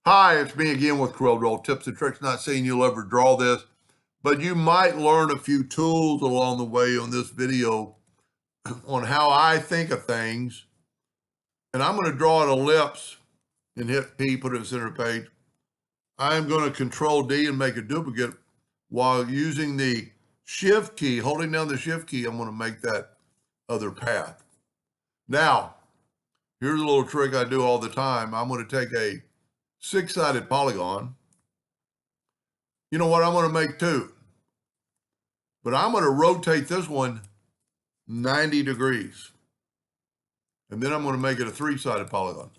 Hi, it's me again with Corel Draw Tips and Tricks. Not saying you'll ever draw this, but you might learn a few tools along the way on this video on how I think of things. And I'm going to draw an ellipse and hit P, put it in the center of the page. I'm going to Control D and make a duplicate while using the Shift key, holding down the Shift key. I'm going to make that other path. Now, here's a little trick I do all the time. I'm going to take a six-sided polygon. You know what? I'm going to make two, but I'm going to rotate this one 90 degrees. And then I'm going to make it a three-sided polygon.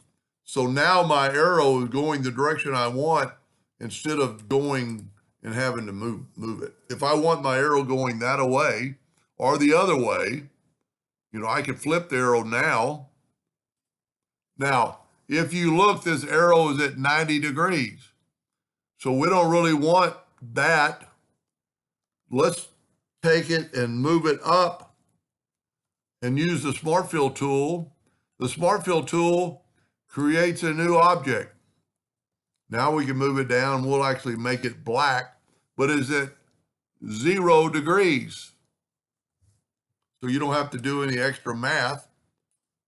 So now my arrow is going the direction I want instead of going and having to move it. If I want my arrow going that way or the other way, I can flip the arrow now. Now, if you look, this arrow is at 90 degrees. So we don't really want that. Let's take it and move it up and use the Smart Fill tool. The Smart Fill tool creates a new object. Now we can move it down. We'll actually make it black, but it's at 0 degrees. So you don't have to do any extra math.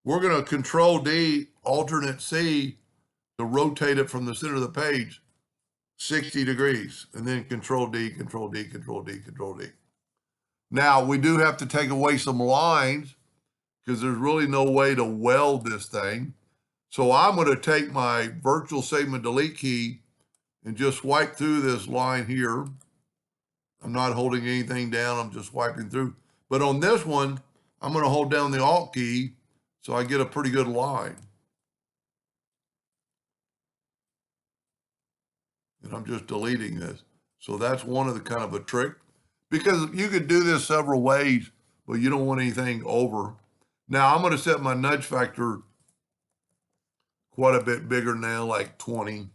We're going to Control D, Alternate C to rotate it from the center of the page 60 degrees, and then Control D, Control D, Control D, Control D. Now we do have to take away some lines because there's really no way to weld this thing. So I'm going to take my virtual segment delete key and just swipe through this line here. I'm not holding anything down, I'm just swiping through. But on this one, I'm going to hold down the Alt key so I get a pretty good line. And I'm just deleting this. So that's one of the kind of a trick, because you could do this several ways, but you don't want anything over. Now I'm going to set my nudge factor quite a bit bigger now, like 20.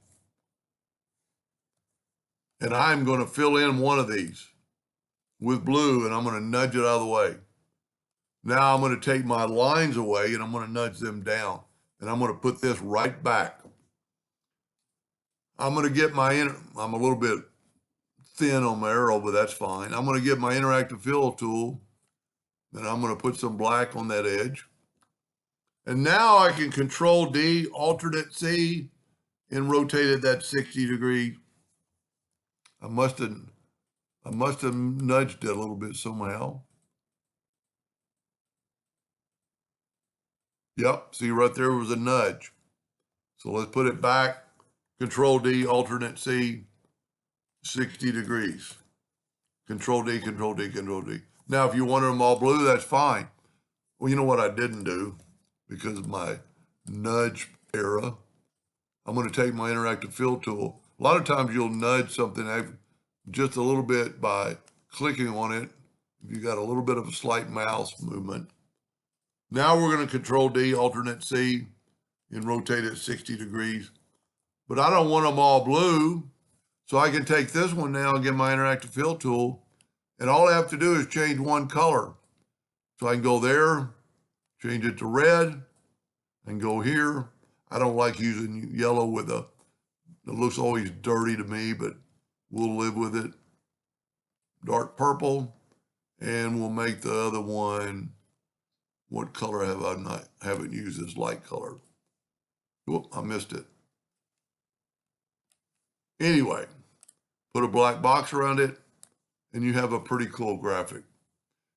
And I'm going to fill in one of these with blue, and I'm going to nudge it out of the way. Now I'm going to take my lines away and I'm going to nudge them down, and I'm going to put this right back. I'm going to get I'm a little bit thin on my arrow, but that's fine. I'm going to get my interactive fill tool, and I'm going to put some black on that edge. And now I can Control D, Alternate C, and rotate it that 60 degree. I must have nudged it a little bit somehow. Yep, see right there was a nudge. So let's put it back. Control D, Alternate C, 60 degrees. Control D, Control D, Control D. Now, if you wanted them all blue, that's fine. Well, you know what I didn't do because of my nudge era? I'm going to take my interactive fill tool. A lot of times you'll nudge something just a little bit by clicking on it. If you got a little bit of a slight mouse movement. Now we're going to Control D, Alternate C, and rotate it 60 degrees. But I don't want them all blue, so I can take this one now and get my interactive fill tool, and all I have to do is change one color. So I can go there, change it to red, and go here. I don't like using yellow with it looks always dirty to me, but we'll live with it. Dark purple, and we'll make the other one, what color haven't used this light color? Whoop, I missed it. Anyway, put a black box around it, and you have a pretty cool graphic.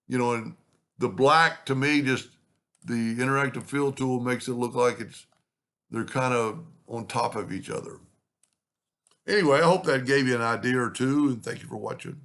And the black, to me, just the interactive fill tool makes it look like they're kind of on top of each other. Anyway, I hope that gave you an idea or two, and thank you for watching.